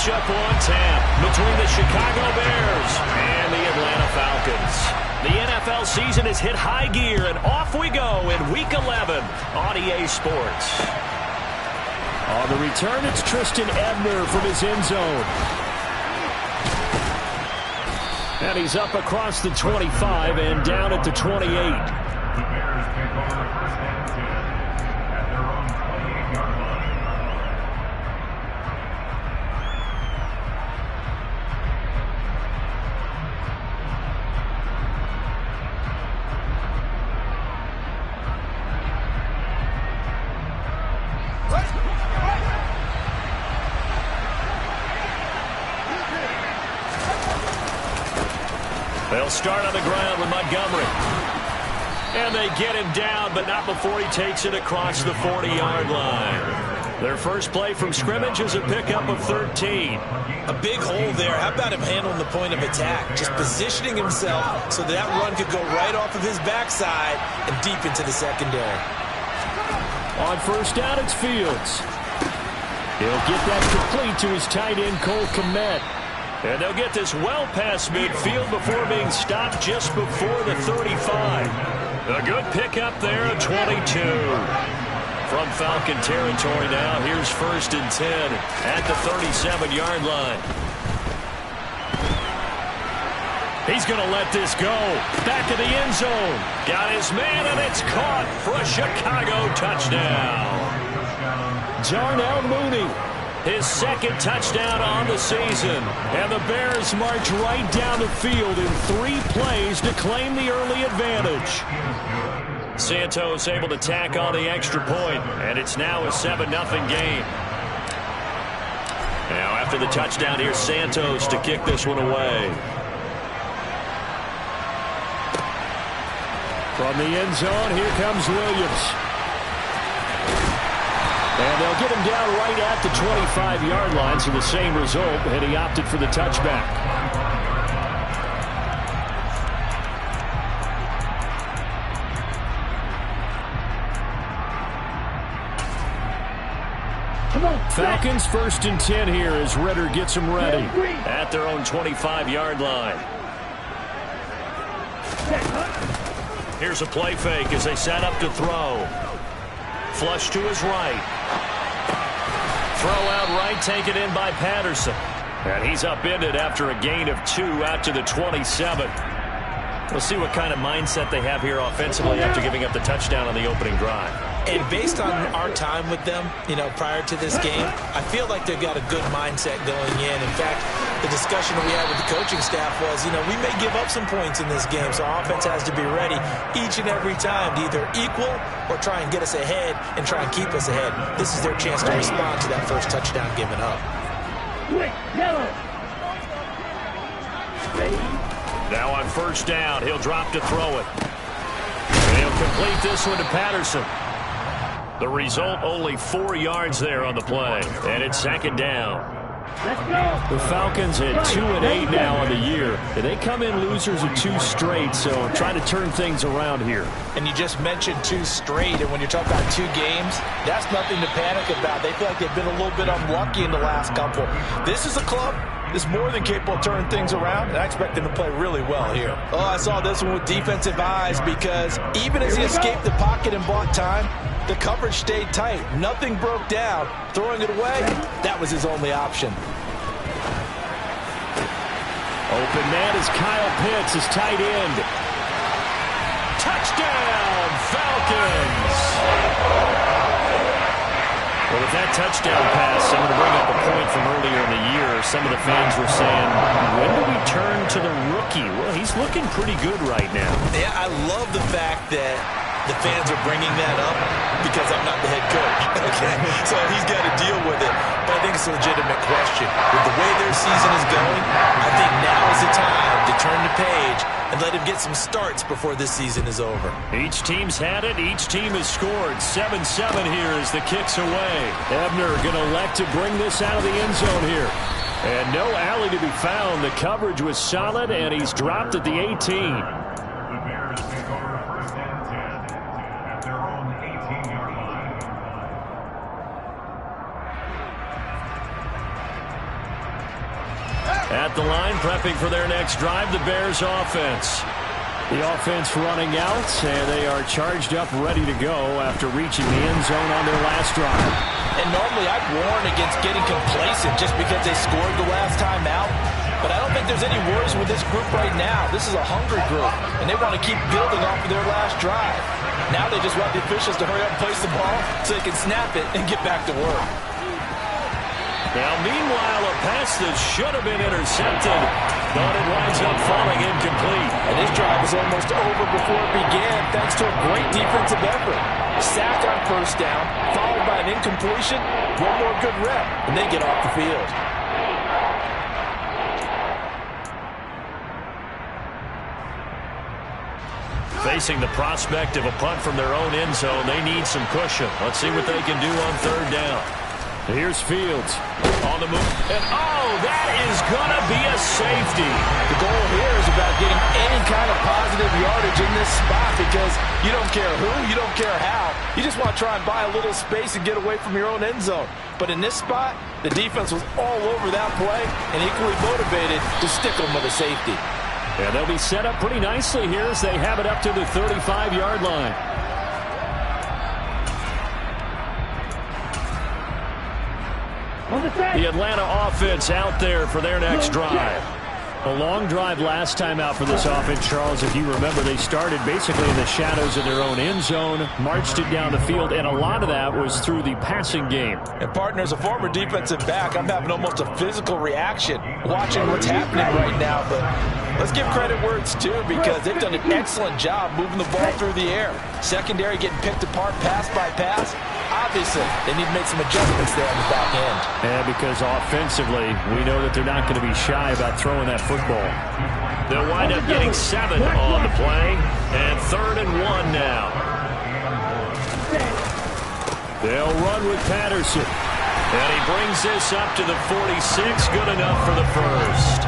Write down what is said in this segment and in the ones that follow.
matchup on tap between the Chicago Bears and the Atlanta Falcons. The NFL season has hit high gear, and off we go in Week 11 on EA Sports. On the return, it's Tristan Ebner from his end zone. And he's up across the 25 and down at the 28. The Bears take over first and 10 at their own 28-yard line. They'll start on the ground with Montgomery. And they get him down, but not before he takes it across the 40-yard line. Their first play from scrimmage is a pickup of 13. A big hole there. How about him handling the point of attack? Just positioning himself so that run could go right off of his backside and deep into the secondary. On first down, it's Fields. He'll get that complete to his tight end, Cole Kmet. And they'll get this well past midfield before being stopped just before the 35. A good pickup there at 22. From Falcon territory now, here's first and 10 at the 37-yard line. He's going to let this go. Back of the end zone. Got his man, and it's caught for a Chicago touchdown. Darnell Mooney. His second touchdown on the season. And the Bears march right down the field in 3 plays to claim the early advantage. Santos able to tack on the extra point, and it's now a 7-0 game. Now after the touchdown, here's Santos to kick this one away. From the end zone, here comes Williams. And they'll get him down right at the 25-yard line, so the same result, and he opted for the touchback. Falcons first and 10 here as Ridder gets them ready at their own 25-yard line. Here's a play fake as they set up to throw. Flush to his right. Throw out right, taken in by Patterson. And he's upended after a gain of 2 out to the 27. We'll see what kind of mindset they have here offensively after giving up the touchdown on the opening drive. And based on our time with them, prior to this game, I feel like they've got a good mindset going in. In fact, the discussion that we had with the coaching staff was, we may give up some points in this game, so our offense has to be ready each and every time to either equal or try and get us ahead and try and keep us ahead. This is their chance to respond to that first touchdown given up. Now on first down, he'll drop to throw it. And he'll complete this one to Patterson. The result, only 4 yards there on the play. And it's second down. The Falcons at 2-8 now on the year. And they come in losers of 2 straight, so trying to turn things around here. And you just mentioned 2 straight, and when you're talking about 2 games, that's nothing to panic about. They feel like they've been a little bit unlucky in the last couple. This is a club that's more than capable of turning things around, and I expect them to play really well here. Oh, I saw this one with defensive eyes because even as he escaped the pocket and bought time, the coverage stayed tight. Nothing broke down. Throwing it away, that was his only option. Open man is Kyle Pitts, his tight end. Touchdown, Falcons! Well, with that touchdown pass, I'm going to bring up a point from earlier in the year. Some of the fans were saying, when do we turn to the rookie? Well, he's looking pretty good right now. Yeah, I love the fact that the fans are bringing that up because I'm not the head coach. Okay, so he's got to deal with it. But I think it's a legitimate question. With the way their season is going, I think now is the time to turn the page and let him get some starts before this season is over. Each team's had it. Each team has scored. 7-7 here as the kick's away. Ebner going to elect to bring this out of the end zone here. And no alley to be found. The coverage was solid, and he's dropped at the 18. The Bears take over first and 10 at their own 18-yard line. At the line, prepping for their next drive, the Bears offense. The offense running out, and they are charged up, ready to go after reaching the end zone on their last drive. And normally I'd warn against getting complacent just because they scored the last time out. But I don't think there's any worries with this group right now. This is a hungry group, and they want to keep building off of their last drive. Now they just want the officials to hurry up and place the ball so they can snap it and get back to work. Now, meanwhile, a pass that should have been intercepted, but it winds up falling incomplete. And this drive was almost over before it began thanks to a great defensive effort. Sack on first down, followed by an incompletion, one more good rep, and they get off the field. Facing the prospect of a punt from their own end zone, they need some cushion. Let's see what they can do on third down. Here's Fields on the move. And, oh, that is going to be a safety. The goal here is about getting any kind of positive yardage in this spot because you don't care who, you don't care how. You just want to try and buy a little space and get away from your own end zone. But in this spot, the defense was all over that play and equally motivated to stick them with a safety. And they'll be set up pretty nicely here as they have it up to the 35-yard line. The Atlanta offense out there for their next drive. A long drive last time out for this offense, Charles. If you remember, they started basically in the shadows of their own end zone, marched it down the field, and a lot of that was through the passing game. And, partner, as a former defensive back, I'm having almost a physical reaction watching what's happening right now. But let's give credit where it's due because they've done an excellent job moving the ball through the air. Secondary getting picked apart pass by pass. Obviously, they need to make some adjustments there on the back end. And because offensively, we know that they're not going to be shy about throwing that football. They'll wind up getting 7 on the play, and 3rd and 1 now. They'll run with Patterson. And he brings this up to the 46, good enough for the first.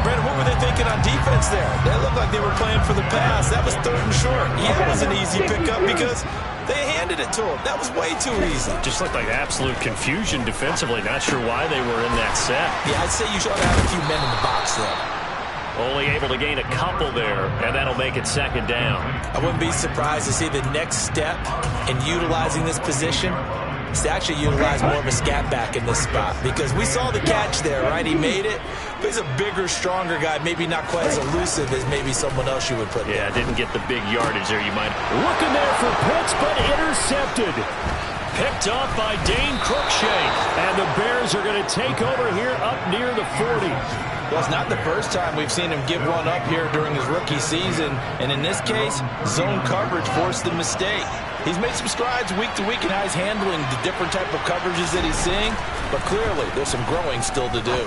Brandon, what were they thinking on defense there? They looked like they were playing for the pass. That was 3rd and short. Yeah, it was an easy pickup because they handed it to him. That was way too easy. Just looked like absolute confusion defensively. Not sure why they were in that set. Yeah, I'd say you should have a few men in the box there. Only able to gain a couple there, and that'll make it 2nd down. I wouldn't be surprised to see the next step in utilizing this position is to actually utilize more of a scat back in this spot because we saw the catch there, right? He made it. But he's a bigger, stronger guy, maybe not quite as elusive as maybe someone else you would put there. Yeah, didn't get the big yardage there. You might looking there for Pitts, but intercepted. Picked up by Dane Cruikshank, and the Bears are going to take over here up near the 40. Well, it's not the first time we've seen him give one up here during his rookie season, and in this case, zone coverage forced the mistake. He's made some strides week to week in how he's handling the different type of coverages that he's seeing, but clearly there's some growing still to do.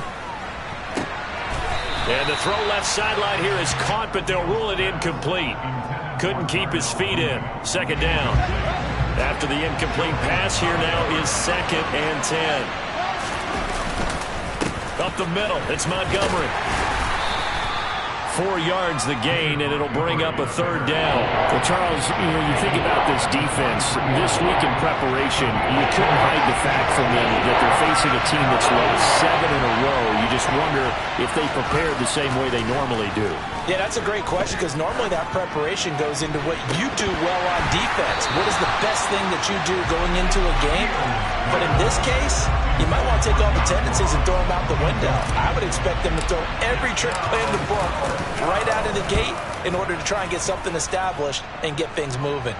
And the throw left sideline here is caught, but they'll rule it incomplete. Couldn't keep his feet in. 2nd down. After the incomplete pass, here now is 2nd and 10. Up the middle, it's Montgomery. 4 yards the gain, and it'll bring up a 3rd down. Well, Charles, you think about this defense. This week in preparation, you couldn't hide the fact from them that they're facing a team that's lost 7 in a row. You just wonder if they prepared the same way they normally do. Yeah, that's a great question because normally that preparation goes into what you do well on defense. What is the best thing that you do going into a game? But in this case, you might want to take all the tendencies and throw them out the window. I would expect them to throw every trick play in the book right out of the gate in order to try and get something established and get things moving.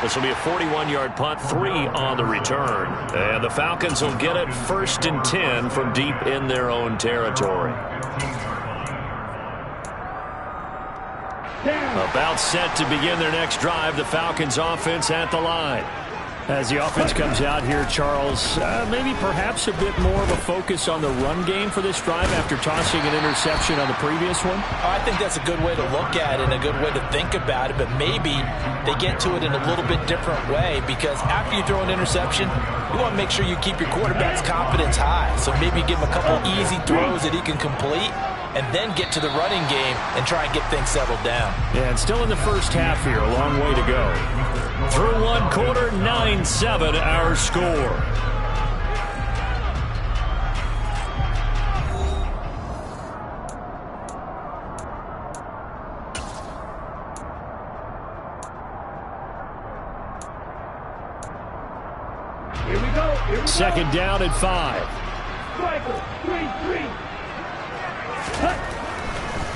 This will be a 41-yard punt, 3 on the return. And the Falcons will get it 1st and 10 from deep in their own territory. About set to begin their next drive, the Falcons offense at the line. As the offense comes out here, Charles, maybe perhaps a bit more of a focus on the run game for this drive after tossing an interception on the previous one? I think that's a good way to look at it and a good way to think about it, but maybe they get to it in a little bit different way because after you throw an interception, you want to make sure you keep your quarterback's confidence high. So maybe give him a couple easy throws that he can complete and then get to the running game and try and get things settled down. Yeah, and still in the first half here, a long way to go. Through one quarter, 9-7 our score. Here we go. Second down and 5. Striker, 3-3.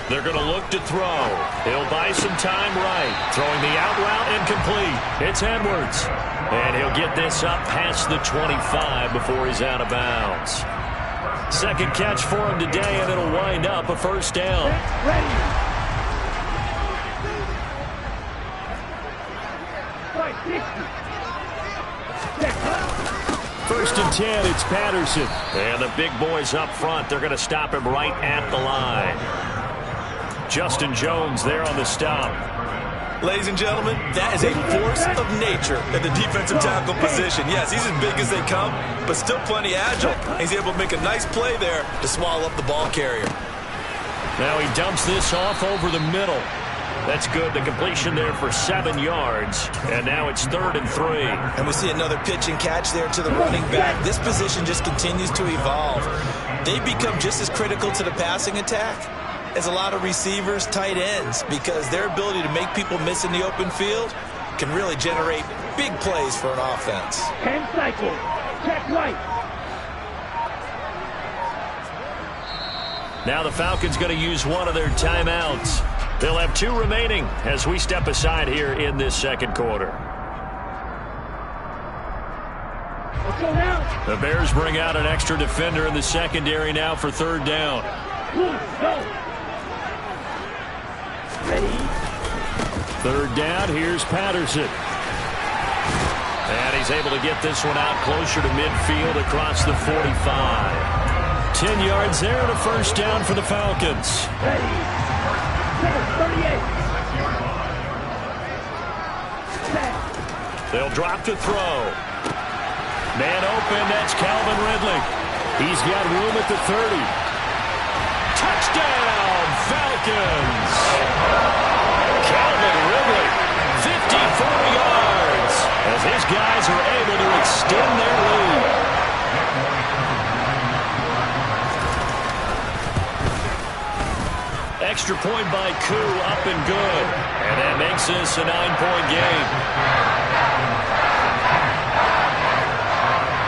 They're going to look to throw. He'll buy some time right. Throwing the out route incomplete. It's Edwards. And he'll get this up past the 25 before he's out of bounds. Second catch for him today, and it'll wind up a first down. Ready. First and 10, it's Patterson. And the big boys up front, they're going to stop him right at the line. Justin Jones there on the stop. Ladies and gentlemen, that is a force of nature at the defensive tackle position. Yes, he's as big as they come, but still plenty agile. He's able to make a nice play there to swallow up the ball carrier. Now he dumps this off over the middle. That's good. The completion there for 7 yards. And now it's 3rd and 3. And we see another pitch and catch there to the running back. This position just continues to evolve. They become just as critical to the passing attack as a lot of receivers, tight ends, because their ability to make people miss in the open field can really generate big plays for an offense. 10 cycles. Check right. Now the Falcons going to use one of their timeouts. They'll have 2 remaining as we step aside here in this second quarter. Let's go now. The Bears bring out an extra defender in the secondary now for 3rd down. Go. Ready. 3rd down, here's Patterson. And he's able to get this one out closer to midfield across the 45. 10 yards there and a first down for the Falcons. Ready. 38. They'll drop to throw. Man open, that's Calvin Ridley. He's got room at the 30. Touchdown, Falcons! Calvin Ridley, 54 yards, as his guys are able to extend their lead. Extra point by Koo, up and good. And that makes this a 9-point game.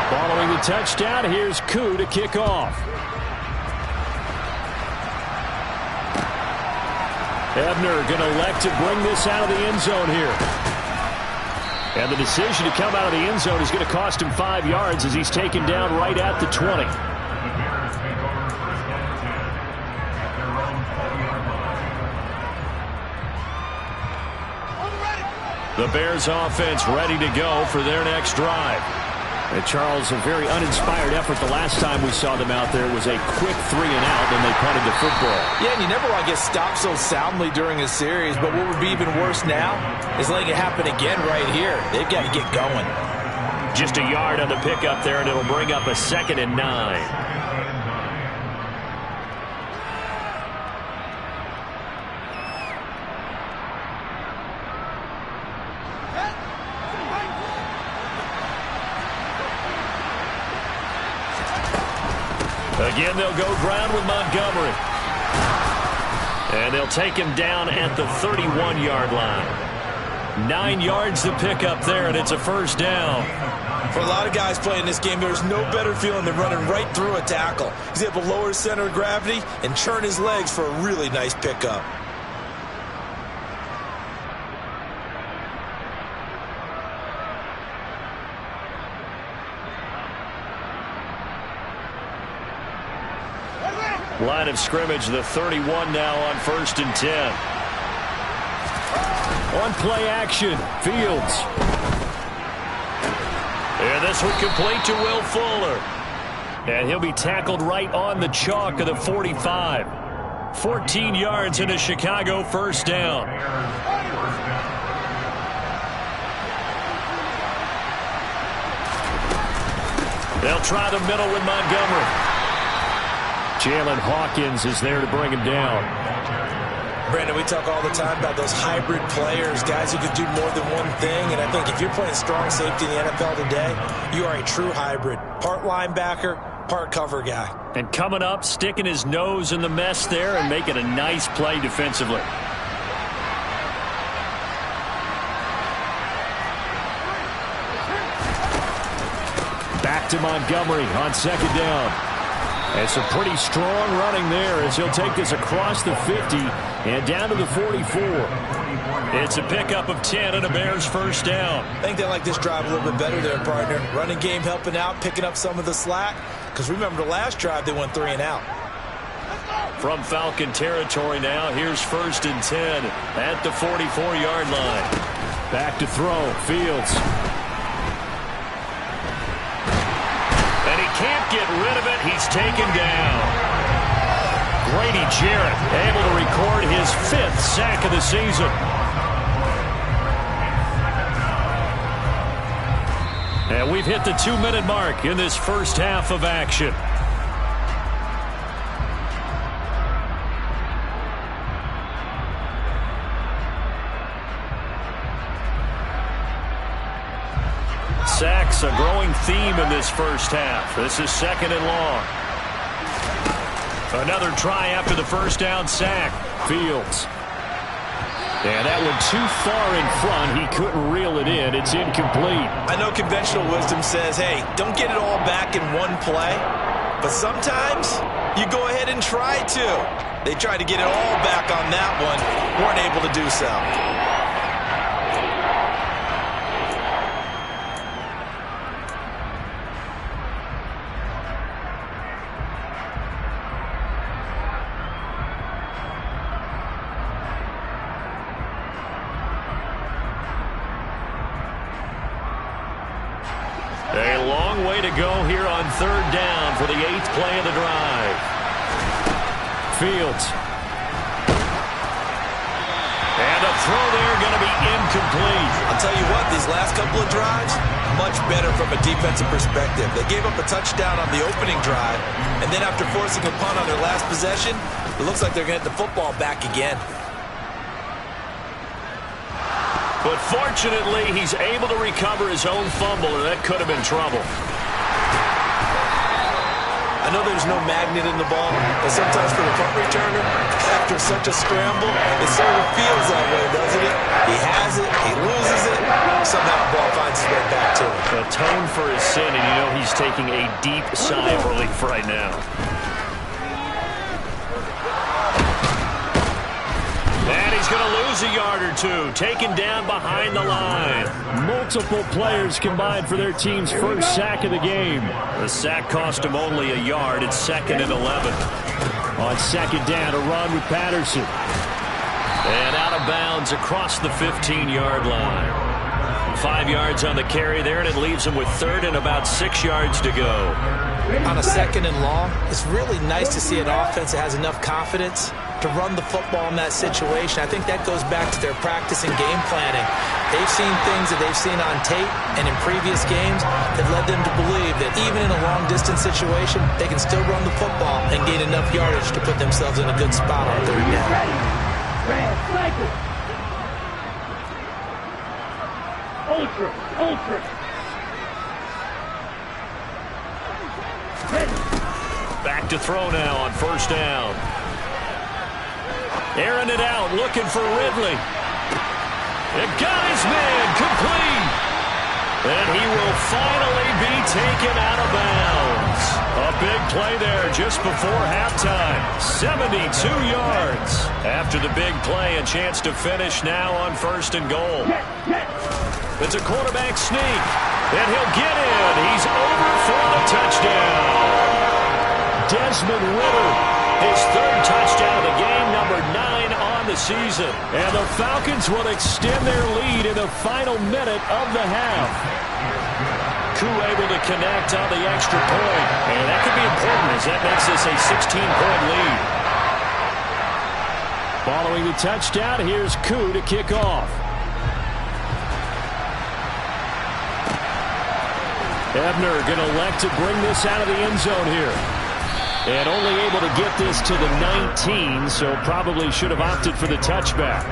Following the touchdown, here's Koo to kick off. Ebner going to elect to bring this out of the end zone here. And the decision to come out of the end zone is going to cost him 5 yards as he's taken down right at the 20. The Bears offense ready to go for their next drive. And Charles, a very uninspired effort the last time we saw them out there. It was a quick 3 and out, and they punted the football. Yeah, and you never want to get stopped so soundly during a series, but what would be even worse now is letting it happen again right here. They've got to get going. Just a yard on the pickup there, and it'll bring up a 2nd and 9. Again, they'll go ground with Montgomery. And they'll take him down at the 31-yard line. 9 yards to pick up there, and it's a first down. For a lot of guys playing this game, there's no better feeling than running right through a tackle. He's able to lower his center of gravity and churn his legs for a really nice pickup. Line of scrimmage, the 31 now on 1st and 10. On play action, Fields. And this one complete to Will Fuller. And he'll be tackled right on the chalk of the 45. 14 yards and a Chicago first down. They'll try the middle with Montgomery. Jalen Hawkins is there to bring him down. Brandon, we talk all the time about those hybrid players, guys who can do more than one thing. And I think if you're playing strong safety in the NFL today, you are a true hybrid. Part linebacker, part cover guy. And coming up, sticking his nose in the mess there and making a nice play defensively. Back to Montgomery on second down. And some pretty strong running there as he'll take this across the 50 and down to the 44. It's a pickup of 10 and a Bears first down. I think they like this drive a little bit better there, partner. Running game helping out, picking up some of the slack. Because remember the last drive, they went 3 and out. From Falcon territory now, here's 1st and 10 at the 44-yard line. Back to throw, Fields. And he can't get rid of it. He's taken down. Grady Jarrett able to record his 5th sack of the season. And we've hit the 2-minute mark in this first half of action. Sacks a growing theme in this first half. This is 2nd and long. Another try after the first down sack. Fields. And that one too far in front. He couldn't reel it in. It's incomplete. I know conventional wisdom says, hey, don't get it all back in one play. But sometimes you go ahead and try to. They tried to get it all back on that one. Weren't able to do so. A long way to go here on 3rd down for the 8th play of the drive. Fields. And a throw there going to be incomplete. I'll tell you what, these last couple of drives, much better from a defensive perspective. They gave up a touchdown on the opening drive, and then after forcing a punt on their last possession, it looks like they're going to get the football back again. But fortunately, he's able to recover his own fumble, and that could have been trouble. I know there's no magnet in the ball, but sometimes for the punt returner, after such a scramble, it sort of feels that way, doesn't it? He has it, he loses it, somehow the ball finds its way back to him. Atone for his sin, and you know he's taking a deep sigh of relief right now. And he's going to lose a yard or two, taken down behind the line. Multiple players combined for their team's first sack of the game. The sack cost him only a yard. It's 2nd and 11. On 2nd down, a run with Patterson. And out of bounds across the 15-yard line. 5 yards on the carry there, and it leaves him with 3rd and about 6 yards to go. On a 2nd and long, it's really nice to see an offense that has enough confidence to run the football in that situation. I think that goes back to their practice and game planning. They've seen things that they've seen on tape and in previous games that led them to believe that even in a long-distance situation, they can still run the football and gain enough yardage to put themselves in a good spot on 3rd down. Ultra. Back to throw now on 1st down. Airing it out, looking for Ridley. It got his man complete. And he will finally be taken out of bounds. A big play there just before halftime. 72 yards. After the big play, a chance to finish now on 1st and goal. It's a quarterback sneak. And he'll get in. He's over for the touchdown. Desmond Ridder, his 3rd touchdown of the game, number 9 on the season. And the Falcons will extend their lead in the final minute of the half. Koo able to connect on the extra point. And that could be important as that makes this a 16-point lead. Following the touchdown, here's Koo to kick off. Ebner going to elect to bring this out of the end zone here. And only able to get this to the 19, so probably should have opted for the touchback.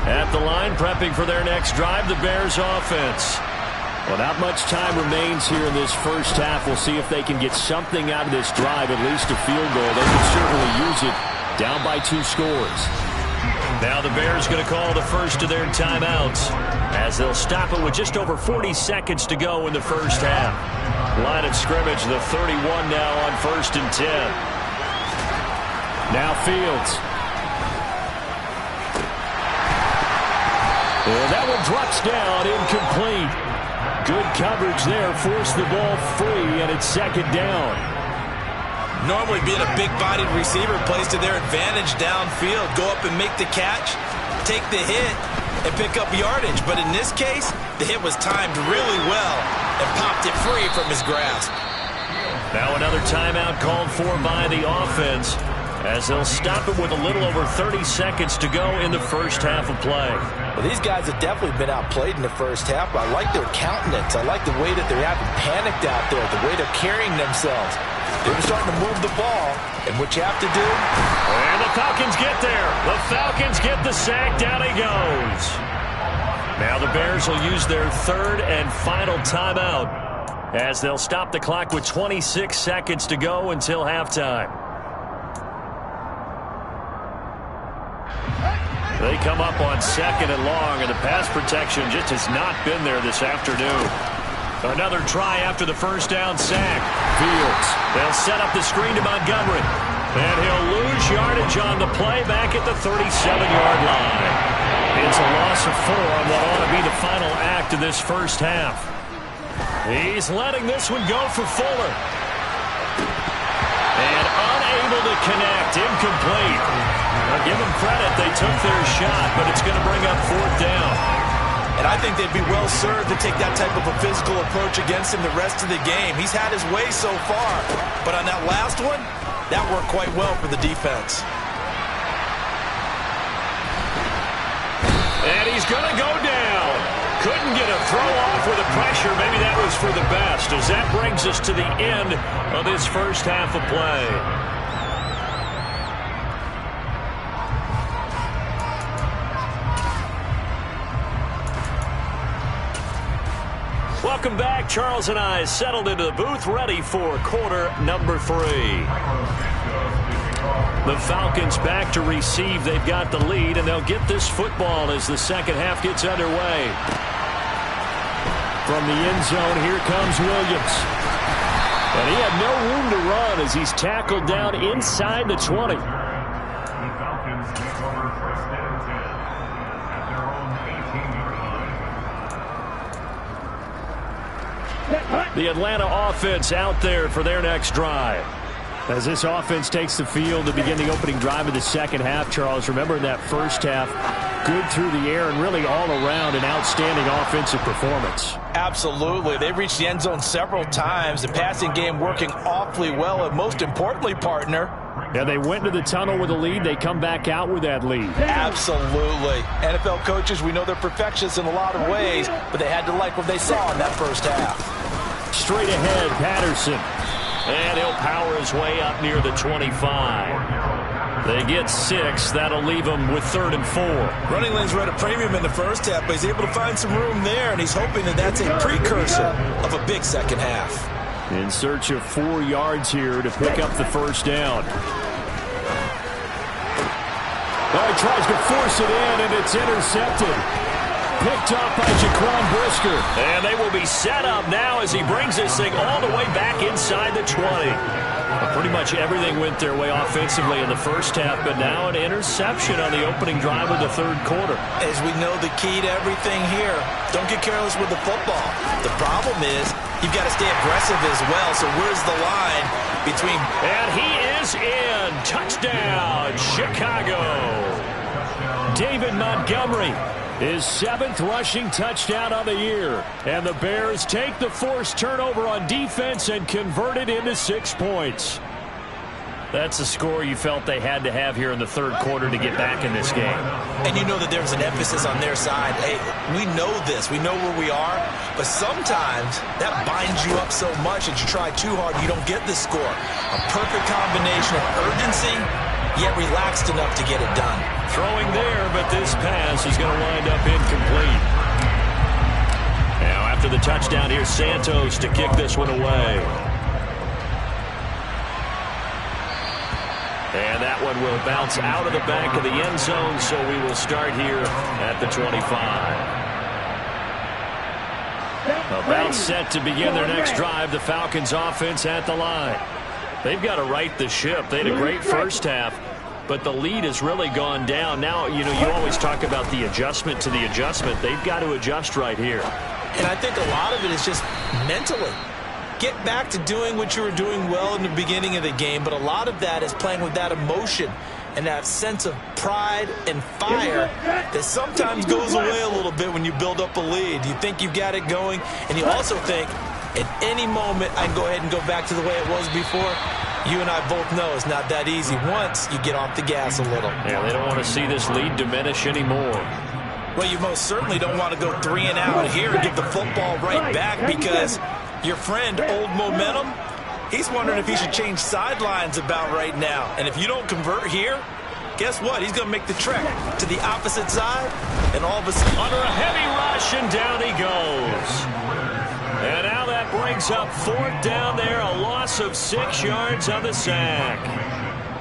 At the line, prepping for their next drive, the Bears offense. Well, not much time remains here in this first half. We'll see if they can get something out of this drive, at least a field goal. They can certainly use it. Down by 2 scores. Now the Bears going to call the first of their timeouts as they'll stop it with just over 40 seconds to go in the first half. Line of scrimmage, the 31 now on 1st and 10. Now Fields. Well, that one drops down, incomplete. Good coverage there, forced the ball free, and it's 2nd down. Normally being a big-bodied receiver plays to their advantage downfield. Go up and make the catch, take the hit, and pick up yardage. But in this case, the hit was timed really well and popped it free from his grasp. Now another timeout called for by the offense as they'll stop it with a little over 30 seconds to go in the first half of play. Well, these guys have definitely been outplayed in the first half, but I like their countenance. I like the way that they haven't panicked out there, the way they're carrying themselves. They're starting to move the ball, and what you have to do... And the Falcons get there. The Falcons get the sack. Down he goes. Now the Bears will use their 3rd and final timeout as they'll stop the clock with 26 seconds to go until halftime. They come up on 2nd and long, and the pass protection just has not been there this afternoon. Another try after the first down sack. Fields. They'll set up the screen to Montgomery. And he'll lose yardage on the play back at the 37-yard line. It's a loss of 4 on what ought to be the final act of this first half. He's letting this one go for Fuller. And unable to connect. Incomplete. Now give them credit. They took their shot, but it's going to bring up 4th down. And I think they'd be well served to take that type of a physical approach against him the rest of the game. He's had his way so far, but on that last one, that worked quite well for the defense. And he's going to go down. Couldn't get a throw off with the pressure. Maybe that was for the best, as that brings us to the end of this first half of play. Welcome back. Charles and I settled into the booth, ready for quarter number 3. The Falcons back to receive. They've got the lead, and they'll get this football as the second half gets underway. From the end zone, here comes Williams. And he had no room to run as he's tackled down inside the 20. The Falcons take over 1st and 10 at their own 18-yard line. The Atlanta offense out there for their next drive. As this offense takes the field to begin the opening drive of the second half, Charles, remember in that first half, good through the air and really all around an outstanding offensive performance. Absolutely. They reached the end zone several times. The passing game working awfully well, and most importantly, partner. Yeah, they went to the tunnel with a lead. They come back out with that lead. Absolutely. NFL coaches, we know they're perfectionists in a lot of ways, but they had to like what they saw in that first half. Straight ahead, Patterson. And he'll power his way up near the 25. They get 6. That'll leave him with 3rd and 4. Running lanes were at a premium in the first half, but he's able to find some room there, and he's hoping that that's a precursor of a big second half. In search of 4 yards here to pick up the first down. Oh, he tries to force it in, and it's intercepted. Picked up by Jaquan Brisker. And they will be set up now as he brings this thing all the way back inside the 20. Pretty much everything went their way offensively in the first half, but now an interception on the opening drive of the third quarter. As we know, the key to everything here, don't get careless with the football. The problem is you've got to stay aggressive as well, so where's the line between... And he is in. Touchdown, Chicago. David Montgomery, his 7th rushing touchdown of the year. And the Bears take the forced turnover on defense and convert it into 6 points. That's a score you felt they had to have here in the third quarter to get back in this game. And you know that there's an emphasis on their side. Hey, we know this. We know where we are. But sometimes that binds you up so much that you try too hard, you don't get the score. A perfect combination of urgency, yet relaxed enough to get it done. Throwing there, but this pass is going to wind up incomplete. Now after the touchdown, here's Santos to kick this one away. And that one will bounce out of the back of the end zone, so we will start here at the 25. About set to begin their next drive, the Falcons offense at the line. They've got to right the ship. They had a great first half, but the lead has really gone down. Now, you always talk about the adjustment to the adjustment. They've got to adjust right here. And I think a lot of it is just mentally. Get back to doing what you were doing well in the beginning of the game, but a lot of that is playing with that emotion and that sense of pride and fire that sometimes goes away a little bit when you build up a lead. You think you've got it going, and you also think at any moment I can go ahead and go back to the way it was before. You and I both know it's not that easy once you get off the gas a little. Yeah, they don't want to see this lead diminish anymore. Well, you most certainly don't want to go 3 and out here and get the football right back, because your friend, Old Momentum, he's wondering if he should change sidelines about right now. And if you don't convert here, guess what? He's going to make the trek to the opposite side, and all of a sudden, under a heavy rush, and down he goes. And now that brings up 4th down there, a loss of 6 yards on the sack.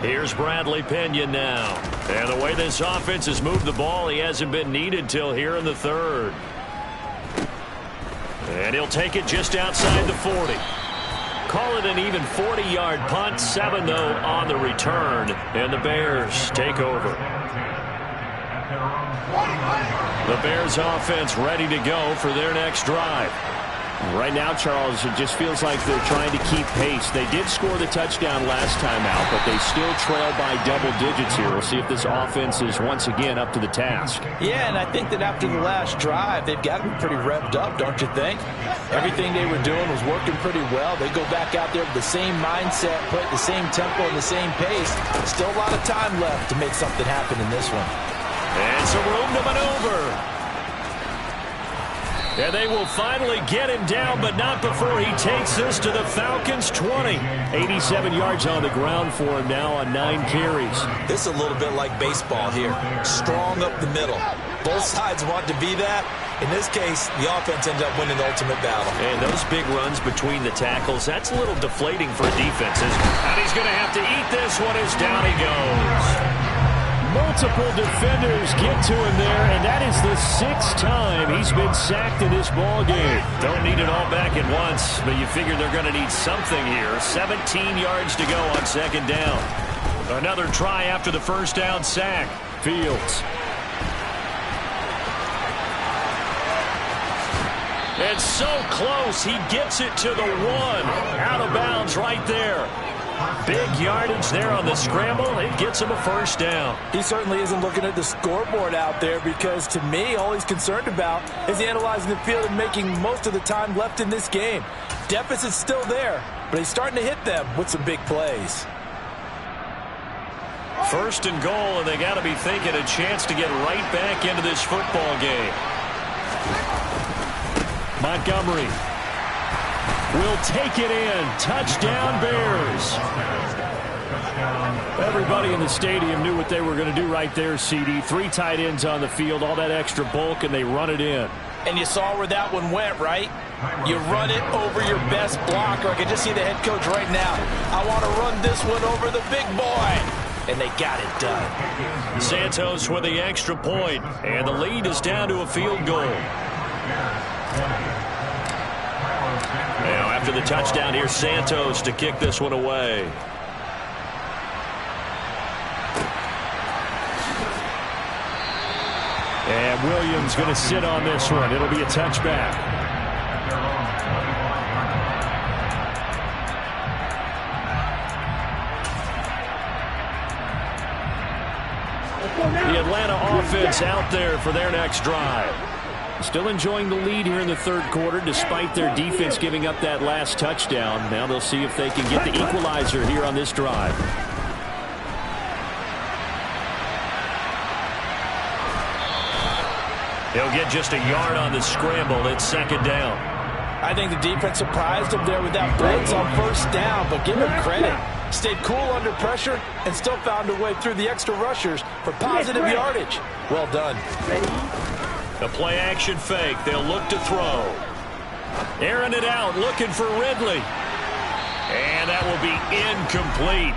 Here's Bradley Pena now. And the way this offense has moved the ball, he hasn't been needed till here in the 3rd. And he'll take it just outside the 40. Call it an even 40-yard punt. 7, though, on the return. And the Bears take over. The Bears offense ready to go for their next drive. Right now, Charles, it just feels like they're trying to keep pace. They did score the touchdown last time out, but they still trail by double digits here. We'll see if this offense is once again up to the task. Yeah, and I think that after the last drive, they've got to be pretty revved up, don't you think? Everything they were doing was working pretty well. They go back out there with the same mindset, play at the same tempo and the same pace. Still a lot of time left to make something happen in this one. And some room to maneuver. And they will finally get him down, but not before he takes this to the Falcons' 20. 87 yards on the ground for him now on 9 carries. This is a little bit like baseball here. Strong up the middle. Both sides want to be that. In this case, the offense ends up winning the ultimate battle. And those big runs between the tackles, that's a little deflating for defenses. And he's going to have to eat this one as down he goes. Multiple defenders get to him there, and that is the 6th time he's been sacked in this ball game. Don't need it all back at once, but you figure they're going to need something here. 17 yards to go on 2nd down. Another try after the first down sack. Fields. And so close, he gets it to the 1. Out of bounds right there. Big yardage there on the scramble. It gets him a first down. He certainly isn't looking at the scoreboard out there, because to me, all he's concerned about is analyzing the field and making most of the time left in this game. Deficit's still there, but he's starting to hit them with some big plays. 1st and goal, and they got to be thinking a chance to get right back into this football game. Montgomery will take it in. Touchdown, Bears. Everybody in the stadium knew what they were going to do right there, CD. 3 tight ends on the field, all that extra bulk, and they run it in. And you saw where that one went, right? You run it over your best blocker. I can just see the head coach right now. I want to run this one over the big boy. And they got it done. Santos with the extra point, and the lead is down to a field goal. Now, after the touchdown, here's Santos to kick this one away. And Williams going to sit on this one. It'll be a touchback. The Atlanta offense out there for their next drive. Still enjoying the lead here in the 3rd quarter despite their defense giving up that last touchdown. Now they'll see if they can get the equalizer here on this drive. He'll get just a yard on the scramble. It's 2nd down. I think the defense surprised him there with that blitz on 1st down, but give him credit. Stayed cool under pressure and still found a way through the extra rushers for positive yardage. Well done. The play action fake. They'll look to throw. Airing it out, looking for Ridley. And that will be incomplete.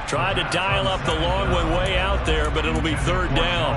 Tried to dial up the long one way out there, but it'll be third down.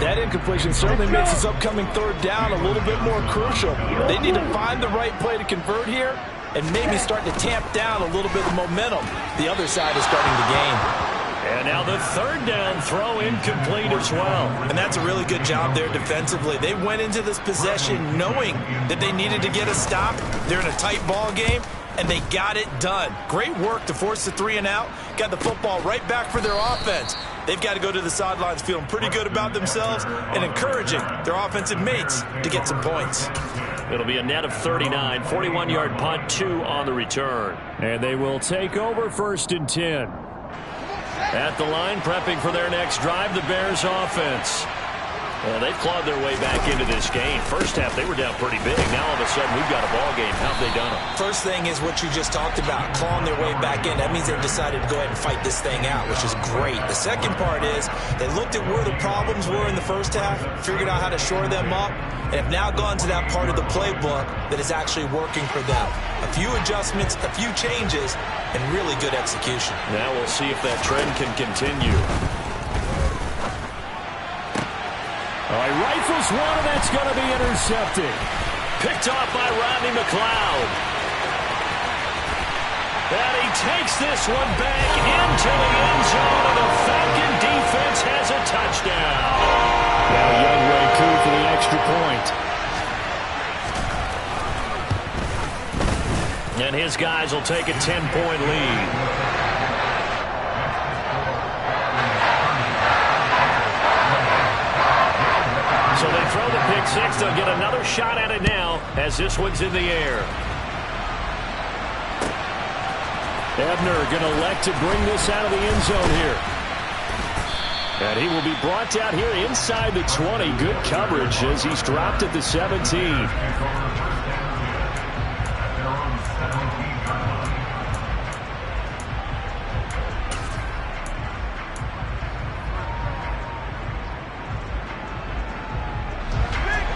That incompletion certainly makes this upcoming third down a little bit more crucial. They need to find the right play to convert here and maybe start to tamp down a little bit of momentum the other side is starting to gain. And now the third down throw incomplete as well. And that's a really good job there defensively. They went into this possession knowing that they needed to get a stop. They're in a tight ball game, and they got it done. Great work to force the 3 and out. Got the football right back for their offense. They've got to go to the sidelines feeling pretty good about themselves and encouraging their offensive mates to get some points. It'll be a net of 39, 41-yard punt, 2 on the return. And they will take over 1st and 10. At the line, prepping for their next drive, the Bears offense. Well, they've clawed their way back into this game. First half, they were down pretty big. Now, all of a sudden, we've got a ball game. How have they done it? First thing is what you just talked about, clawing their way back in. That means they've decided to go ahead and fight this thing out, which is great. The second part is they looked at where the problems were in the first half, figured out how to shore them up, and have now gone to that part of the playbook that is actually working for them. A few adjustments, a few changes, and really good execution. Now we'll see if that trend can continue. All right, rifles one, and that's going to be intercepted. Picked off by Rodney McLeod. And he takes this one back into the end zone, and the Falcon defense has a touchdown. Now Younghoe Koo for the extra point. And his guys will take a 10-point lead. So they throw the pick six. They'll get another shot at it now as this one's in the air. Ebner going to elect to bring this out of the end zone here. And he will be brought down here inside the 20. Good coverage as he's dropped at the 17.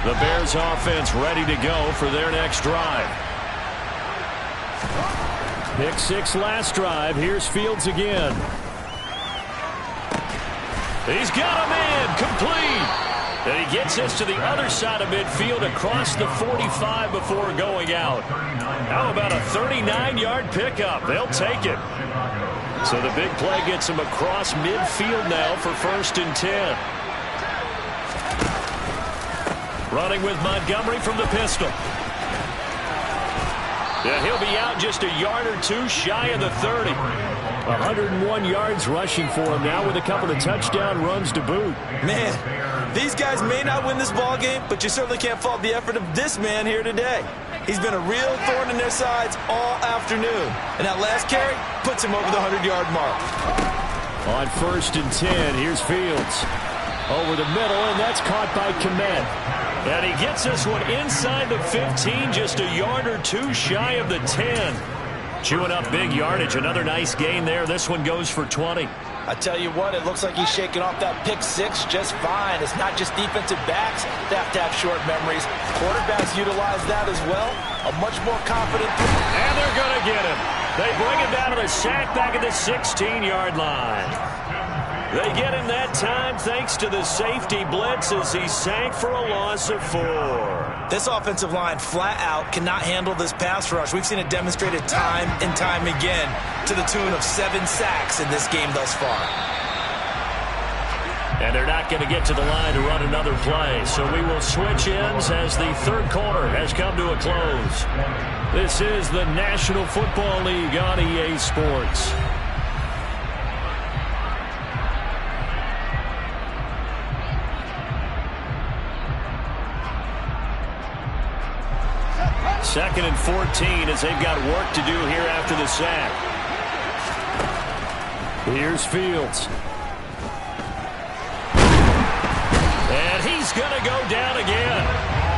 The Bears offense ready to go for their next drive. Pick six last drive. Here's Fields again. He's got him in, complete. And he gets us to the other side of midfield across the 45 before going out. How about a 39-yard pickup? They'll take it. So the big play gets him across midfield now for 1st and 10. Running with Montgomery from the pistol. Yeah, he'll be out just a yard or two shy of the 30. 101 yards rushing for him now with a couple of touchdown runs to boot. Man, these guys may not win this ball game, but you certainly can't fault the effort of this man here today. He's been a real thorn in their sides all afternoon. And that last carry puts him over the 100-yard mark. On 1st and 10, here's Fields. Over the middle, and that's caught by Kmet. And he gets this one inside the 15, just a yard or two shy of the 10. Chewing up big yardage. Another nice gain there. This one goes for 20. I tell you what, it looks like he's shaking off that pick six just fine. It's not just defensive backs that have to have short memories. Quarterbacks utilize that as well. A much more confident. And they're going to get him. They bring him down to the sack back at the 16-yard line. They get him that time thanks to the safety blitz as he sank for a loss of 4. This offensive line flat out cannot handle this pass rush. We've seen it demonstrated time and time again to the tune of 7 sacks in this game thus far. And they're not going to get to the line to run another play. So we will switch ends as the third quarter has come to a close. This is the National Football League on EA Sports. Second and 14 as they've got work to do here after the sack. Here's Fields. And he's going to go down again.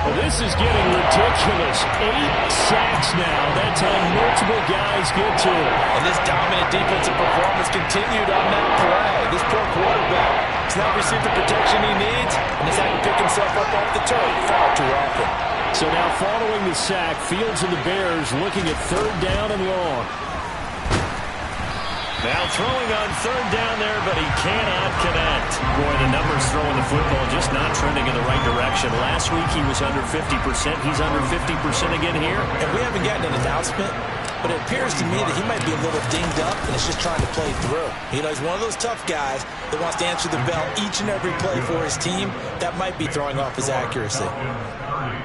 Well, this is getting ridiculous. 8 sacks now. That's how multiple guys get to it. And this dominant defensive performance continued on that play. This poor quarterback has not received the protection he needs and has had to pick himself up off the turf far too often. So now following the sack, Fields and the Bears looking at 3rd down and long. Now throwing on 3rd down there, but he cannot connect. Boy, the numbers throwing the football just not trending in the right direction. Last week he was under 50%. He's under 50% again here. And we haven't gotten an announcement, but it appears to me that he might be a little dinged up and is just trying to play through. You know, he's one of those tough guys that wants to answer the bell each and every play for his team. That might be throwing off his accuracy.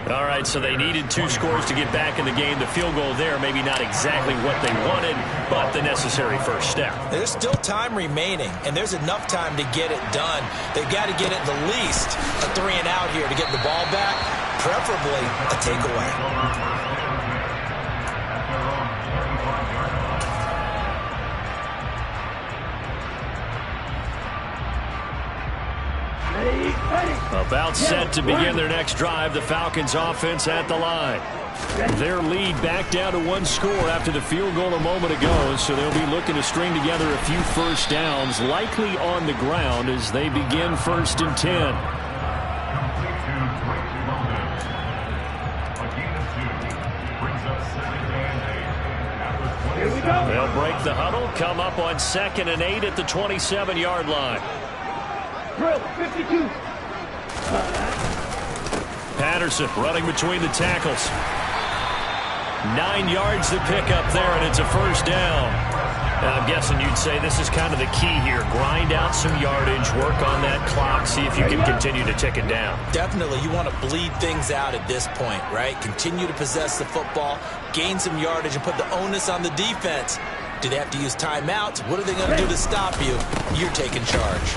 All right, so they needed 2 scores to get back in the game. The field goal there, maybe not exactly what they wanted, but the necessary first step. There's still time remaining, and there's enough time to get it done. They've got to get at the least a 3 and out here to get the ball back, preferably a takeaway. About set to begin their next drive. The Falcons offense at the line. Their lead back down to 1 score after the field goal a moment ago, so they'll be looking to string together a few first downs, likely on the ground as they begin 1st and 10. They'll break the huddle, come up on 2nd and 8 at the 27-yard line. 52. Patterson running between the tackles. 9 yards to pick up there, and it's a first down. Now, I'm guessing you'd say this is kind of the key here. Grind out some yardage, work on that clock, see if you can continue to tick it down. Definitely, you want to bleed things out at this point, right? Continue to possess the football, gain some yardage, and put the onus on the defense. Do they have to use timeouts? What are they going to do to stop you? You're taking charge.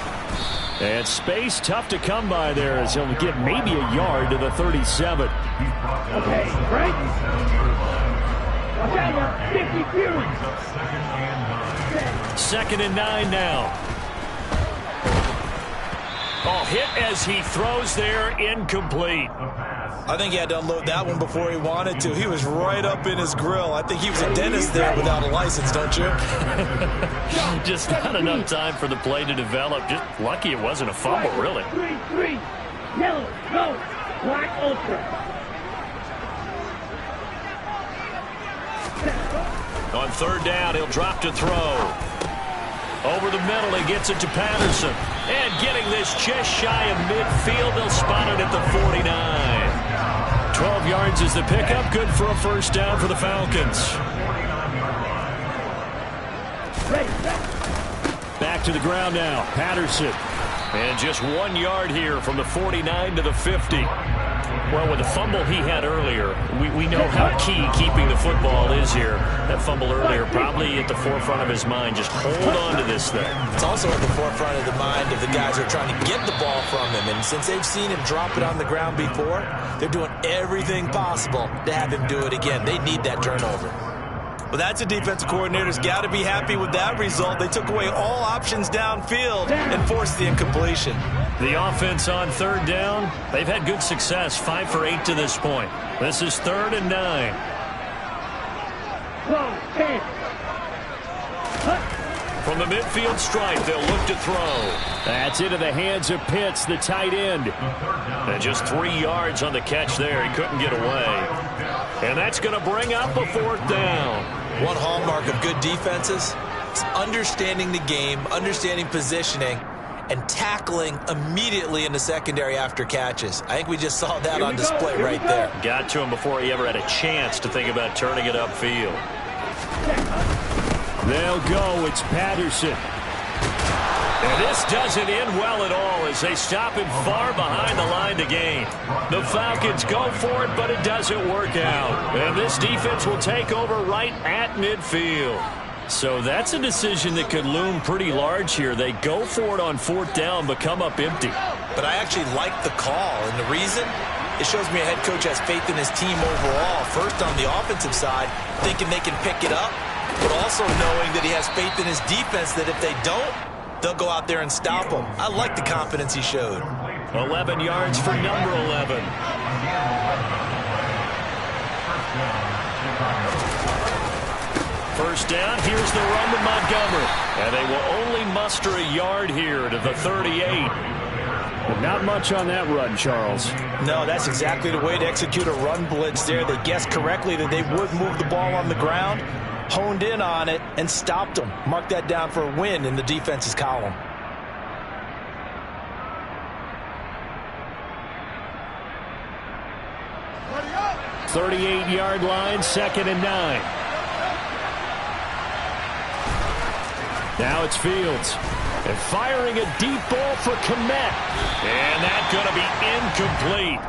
And space tough to come by there as he'll get maybe a yard to the 37. Okay, right? Watch out, 52. 2nd and 9 now. Oh, hit as he throws there, incomplete. I think he had to unload that one before he wanted to. He was right up in his grill. I think he was a dentist there without a license, don't you? Just not enough time for the play to develop. Just lucky it wasn't a fumble, really. 3, yellow, go, black, ultra. On 3rd down, he'll drop to throw. Over the middle, he gets it to Patterson. And getting this just shy of midfield, they'll spot it at the 49. 12 yards is the pickup. Good for a first down for the Falcons. Back to the ground now. Patterson. And just 1 yard here from the 49 to the 50. Well, with the fumble he had earlier, we know how key keeping the football is here. That fumble earlier probably at the forefront of his mind. Just hold on to this thing. It's also at the forefront of the mind of the guys who are trying to get the ball from him. And since they've seen him drop it on the ground before, they're doing everything possible to have him do it again. They need that turnover. Well, that's a defensive coordinator's got to be happy with that result. They took away all options downfield and forced the incompletion. The offense on 3rd down, they've had good success, 5 for 8 to this point. This is 3rd and 9. From the midfield stripe, they'll look to throw. That's into the hands of Pitts, the tight end. And just 3 yards on the catch there. He couldn't get away. And that's going to bring up a 4th down. One hallmark of good defenses is understanding the game, understanding positioning, and tackling immediately in the secondary after catches. I think we just saw that on display right there. Got to him before he ever had a chance to think about turning it upfield. They'll go. It's Patterson. And this doesn't end well at all as they stop him far behind the line to gain. The Falcons go for it, but it doesn't work out. And this defense will take over right at midfield. So that's a decision that could loom pretty large here. They go for it on 4th down, but come up empty. But I actually like the call, and the reason? It shows me a head coach has faith in his team overall. First on the offensive side, thinking they can pick it up, but also knowing that he has faith in his defense that if they don't, they'll go out there and stop them. I like the confidence he showed. 11 yards for number 11. First down, here's the run to Montgomery. And they will only muster a yard here to the 38. But not much on that run, Charles. No, that's exactly the way to execute a run blitz there. They guessed correctly that they would move the ball on the ground, honed in on it, and stopped them. Mark that down for a win in the defense's column. Go. 38-yard line, 2nd and 9. Now it's Fields. And firing a deep ball for Kmet. And that's going to be incomplete.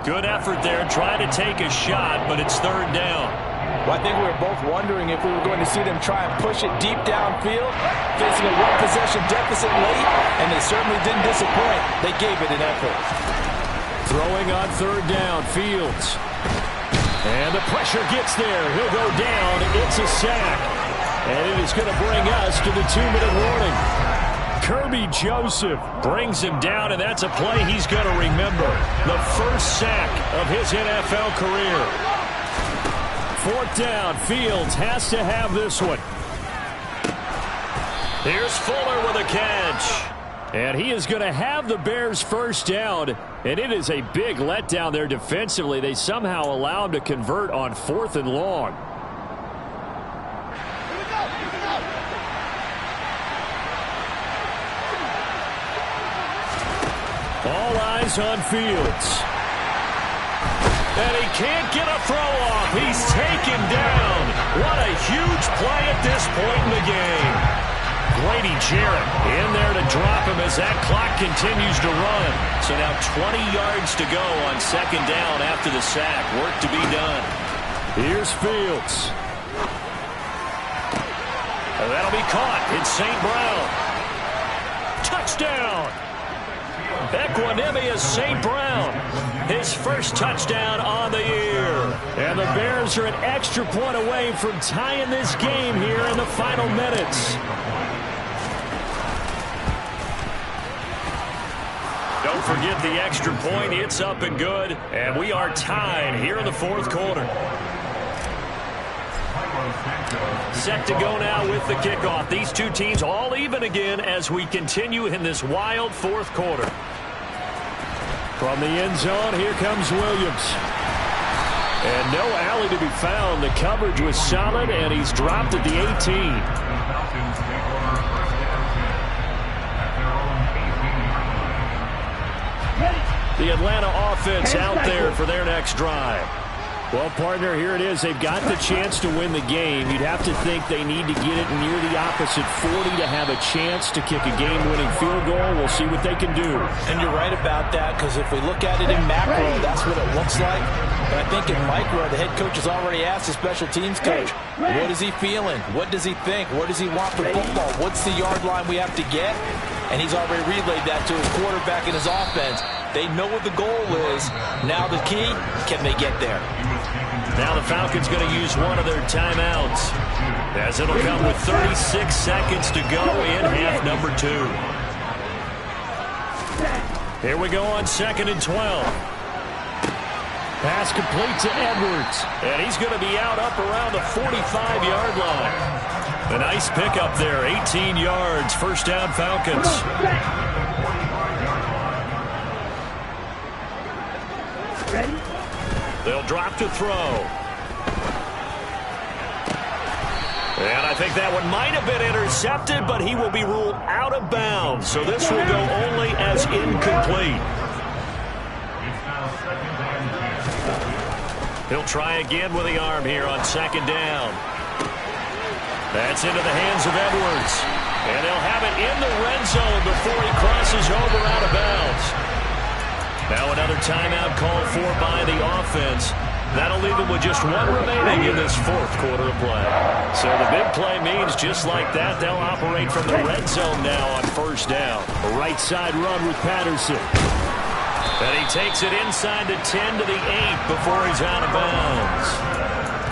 Good effort there trying to take a shot, but it's 3rd down. Well, I think we were both wondering if we were going to see them try and push it deep downfield, facing a one-possession deficit late, and they certainly didn't disappoint. They gave it an effort. Throwing on 3rd down, Fields. And the pressure gets there. He'll go down. It's a sack. And it is going to bring us to the 2-minute warning. Kirby Joseph brings him down, and that's a play he's going to remember. The first sack of his NFL career. 4th down, Fields has to have this one. Here's Fuller with a catch. And he is going to have the Bears' first down, and it is a big letdown there defensively. They somehow allow him to convert on 4th and long. All eyes on Fields. And he can't get a throw off. He's taken down. What a huge play at this point in the game. Grady Jarrett in there to drop him as that clock continues to run. So now 20 yards to go on 2nd down after the sack. Work to be done. Here's Fields. And that'll be caught. It's St. Brown. Touchdown. Equanimous St. Brown. His first touchdown on the year. And the Bears are an extra point away from tying this game here in the final minutes. Don't forget the extra point. It's up and good. And we are tied here in the 4th quarter. Set to go now with the kickoff. These two teams all even again as we continue in this wild 4th quarter. From the end zone, here comes Williams. And no alley to be found. The coverage was solid, and he's dropped at the 18. The Atlanta offense out there for their next drive. Well, partner, here it is. They've got the chance to win the game. You'd have to think they need to get it near the opposite 40 to have a chance to kick a game-winning field goal. We'll see what they can do. And you're right about that, because if we look at it in macro, that's what it looks like. But I think in micro, the head coach has already asked the special teams coach, what is he feeling? What does he think? What does he want for football? What's the yard line we have to get? And he's already relayed that to his quarterback and his offense. They know what the goal is. Now the key, can they get there? Now the Falcons going to use one of their timeouts, as it'll come with 36 seconds to go in half number 2. Here we go on 2nd and 12. Pass complete to Edwards. And he's going to be out up around the 45-yard line. A nice pickup there, 18 yards, first down Falcons. Ready? They'll drop to throw. And I think that one might have been intercepted, but he will be ruled out of bounds. So this will go only as incomplete. He'll try again with the arm here on 2nd down. That's into the hands of Edwards. And they'll have it in the red zone before he crosses over out of bounds. Now another timeout called for by the offense. That'll leave them with just one remaining in this 4th quarter of play. So the big play means just like that, they'll operate from the red zone now on 1st down. A right side run with Patterson. And he takes it inside the 10 to the 8 before he's out of bounds.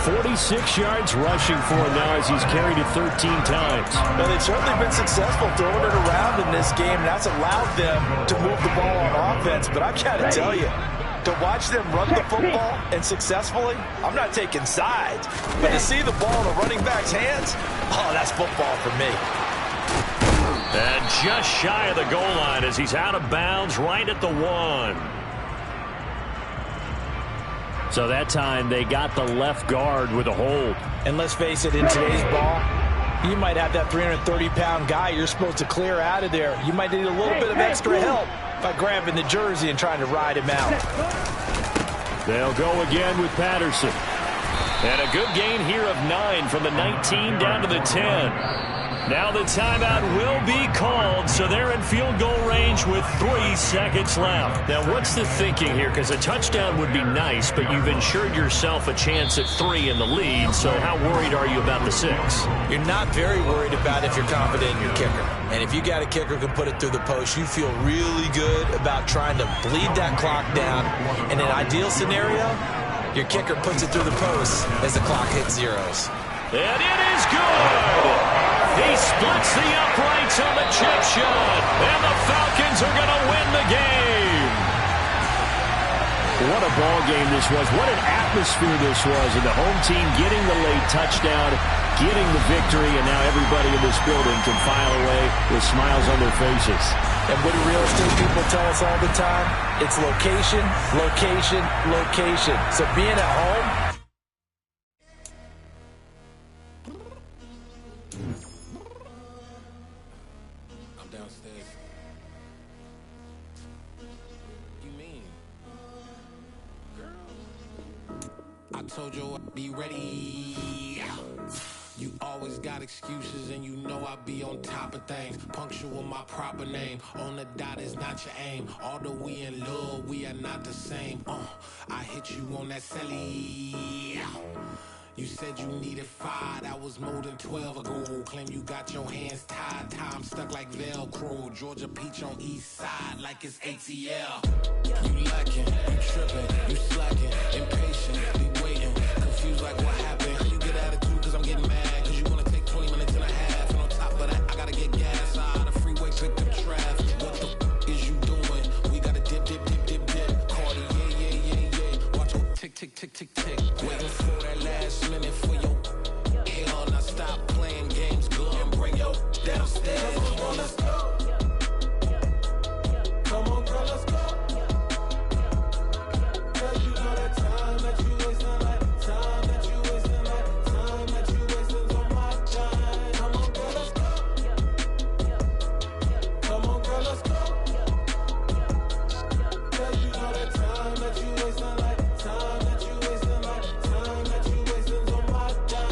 46 yards rushing for him now as he's carried it 13 times. Well, they've certainly been successful throwing it around in this game, and that's allowed them to move the ball on offense. But I've got to tell you, to watch them run the football and successfully, I'm not taking sides. But to see the ball in a running back's hands, oh, that's football for me. And just shy of the goal line as he's out of bounds right at the 1. So that time they got the left guard with a hold. And let's face it, in today's ball, you might have that 330-pound guy you're supposed to clear out of there. You might need a little bit of extra help by grabbing the jersey and trying to ride him out. They'll go again with Patterson. And a good gain here of 9 from the 19 down to the 10. Now the timeout will be called, so they're in field goal range with 3 seconds left. Now, what's the thinking here? Because a touchdown would be nice, but you've ensured yourself a chance at 3 in the lead, so how worried are you about the 6? You're not very worried about if you're confident in your kicker. And if you got a kicker who can put it through the post, you feel really good about trying to bleed that clock down. In an ideal scenario, your kicker puts it through the post as the clock hits zeros. And it is good! He splits the uprights on the chip shot, and the Falcons are going to win the game. What a ball game this was. What an atmosphere this was. And the home team getting the late touchdown, getting the victory, and now everybody in this building can file away with smiles on their faces. And what do real estate people tell us all the time? It's location, location, location. So being at home, downstairs. You mean? Girl, I told you I'd be ready. You always got excuses and you know I be on top of things. Punctual my proper name. On the dot is not your aim. Although we in love, we are not the same. I hit you on that celly. You said you needed 5, that was more than 12 ago. Claim you got your hands tied, time stuck like Velcro. Georgia Peach on east side like it's ATL. You lacking, you tripping, you slacking, impatient, be waiting, confused like what happened. You get attitude cause I'm getting mad, cause you wanna take 20 minutes and a half. And on top of that, I gotta get gas out of the freeway, pick up traffic. What the is you doing? We gotta dip, dip, dip, dip, dip. Cardi, yeah. Watch it tick, tick, tick, tick, tick. Waiting for that last minute for your hell. Now stop playing games, go and bring your downstairs. Come on, let's go. Come on, girl, let's go. Cause you know that time that you wasting, like time that you wasting, like time that you wasting on my time. Come on, girl, let's go. Come on, girl, let's go. Cause you know that time that you wasting, like time that you wasting, like time that you wasting on my time.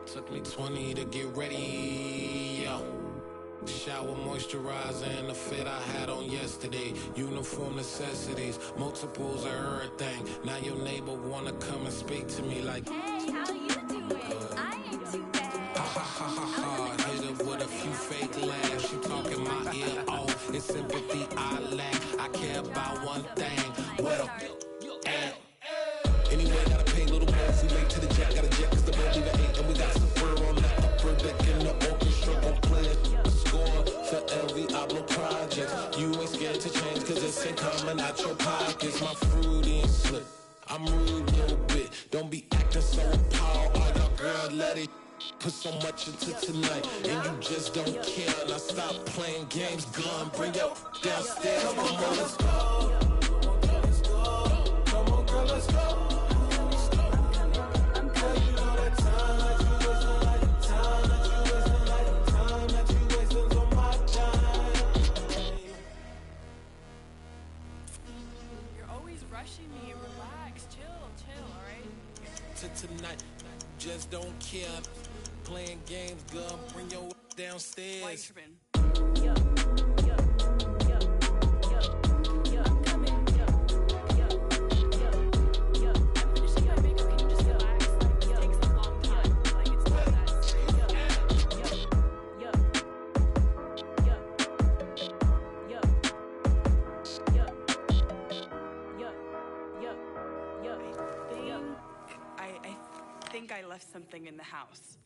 Took me 20 to get ready, yo. Shower, moisturizer, and the fit I had on yesterday. Uniform necessities, multiples of everything. Now your neighbor wanna come and speak to me like, Hey, how you doing? I ain't too bad. ha ha ha ha ha. Hit her with a few fake laughs. She talking my ear off. It's sympathy I lack. I care about one thing. Well, and anyway, gotta pay a little more. If we late to the jet, gotta jet cause the boat leave at 8. And we got some fur on the upper deck in the orchestra. Gon' play a score for every Oblo project. You ain't scared to change cause it's ain't coming out your pockets. My fruity and slip. I'm rude a little bit. Don't be acting so appalled. Oh, your girl, let it put so much into tonight. And you just don't care. Now stop playing games. Gun, bring your downstairs. Come on, girl, let's go. Come on, girl, let's go. Me, relax, chill, all right? To tonight, just don't care. Playing games, gun, bring your downstairs. Why you tripping? I'm coming. I'm finishing my makeup. Can you just relax? Like, it takes a long time. Like, it's not that serious. I think I left something in the house.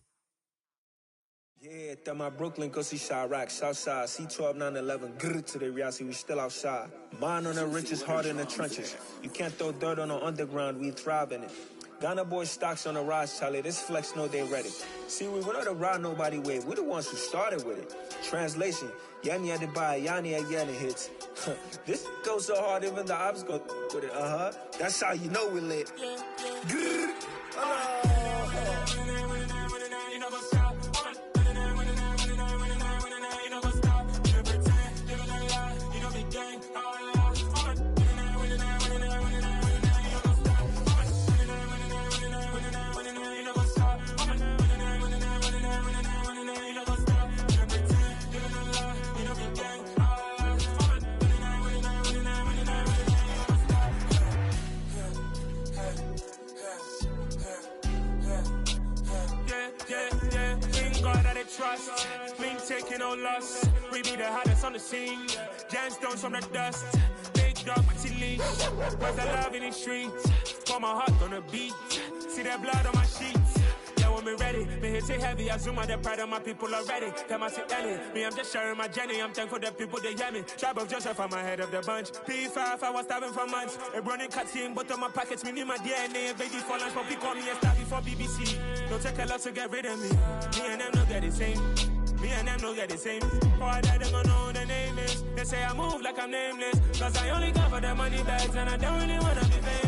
Yeah, that my Brooklyn, go see Chirac, Southside, C12, 911, grrr to the reality, we still outside. Mine on the richest, heart in the trenches. You can't throw dirt on the underground, we thrive in it. Ghana boy stocks on the rise, Charlie. This flex know they ready. See, we don't ride nobody wave. We're the ones who started with it. Translation, Yanni had to buy, Yanni again it hits. This goes so hard, even the ops go with it. That's how you know we lit. Trust, we ain't taking no loss. We be the hottest on the scene. Gemstones from the dust. Big dog, pretty leash. Where's the love in the streets? Pour my heart on the beat. See that blood on my sheets. Yeah, when we ready, me hit it heavy. I zoom out the pride of my people already. Them I see Ellie. Me, I'm just sharing my journey. I'm thankful the people they hear me. Tribe of Joseph, I'm ahead of the bunch. P5, I was starving for months. A running cutting, but on my pockets, me need my DNA. Baby for lunch, but call me a star before BBC. Don't take a lot to get rid of me. Me and them no get the same. Me and them no get the same. All that them gonna know the name is. They say I move like I'm nameless. Cause I only got for the money bags and I don't really wanna be famous.